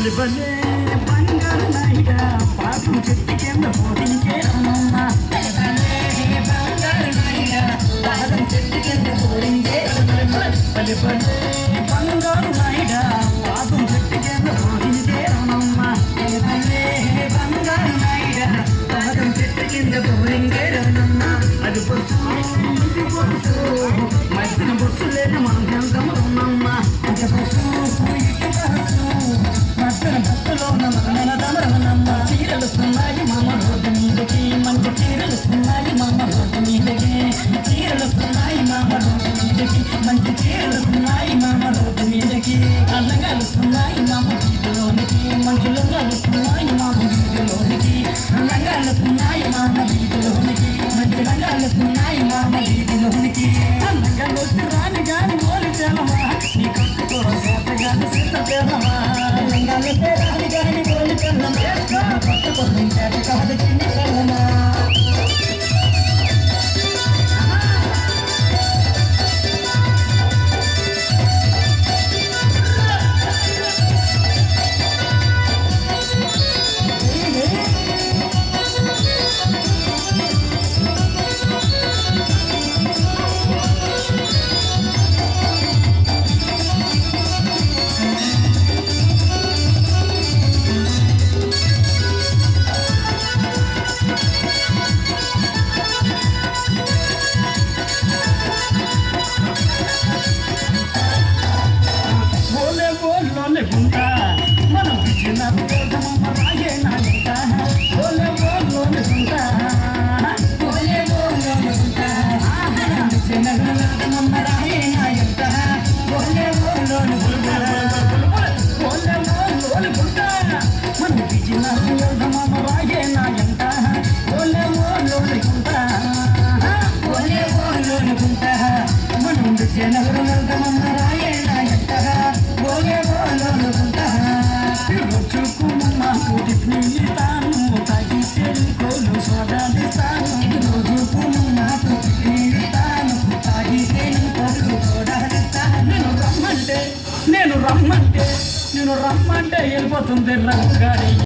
బలి బలే బంగారు నాయుడా పాపం చెట్టు కింద పోటించే రమ్మమ్మ బంగారు నాయుడా పాదం చెట్టు కింద పోటించే బలి బలే బంగారు నాయుడా పాపం చెట్టు కింద పోటించే రమ్మమ్మ బంగారు నాయుడా పాదం చెట్టు కింద పోటించే రమ్మమ్మ అది బొస్సు ఇది బొస్సు మధ్యన బొస్సు లేని మనం వెళ్తాం రమ్మమ్మ అది బొస్సు చీరలు వస్తున్నాయి మామ రోడ్డు మీదకి మంచి చీరలు వస్తున్నాయి మామ రోడ్డు మీదకి చీరలు వస్తున్నాయి మామ రోడ్డు మీదకి మంచి చీరలు వస్తున్నాయి మామ రోడ్డు మీదకి అల్లగా వస్తున్నాయి మామ వీధిలోనికి మనుషులు వస్తున్నాయి మామ వీధిలోనికి రంగాలు వస్తున్నాయి మామ వీధిలోనికి మంచి రంగాలు వస్తున్నాయి మామ వీధిలోనికి అందంగా వచ్చి రాని గాని మోలి చేలమా నీ కట్టుకో చేత గాని సిద్ధ చేలమా రంగాలు రాని గాని మోలి చేలమా పట్టుకొని చేత కాదు చిన్న చేలమా మనం పిచ్చిన రాయే నాయక ఓలే ఓలోనే ఉంటా ఓలే ఓలోనే ఉంటా పిచ్చిన రాయే నాయక ఓలే ఓలోనే ఉంటా ఓలే ఓలోనే ఉంటా మన పిచ్చిన రాయే నాయక ఓలే ఓలోనే ఉంటా ఓలే ఓలోనే ఉంటా మనం పిచ్చిన రాయే నాయక ఓలే ఓలోనే ఉంటా రోజుకు మాకు నీతాను తాగితే కోలు సోడాలిస్తాను రోజుకు మాకు నీతాను తాగితే కోలు సోడాలిస్తాను నేను రమ్మంటే వెళ్ళిపోతుంది రంగాడి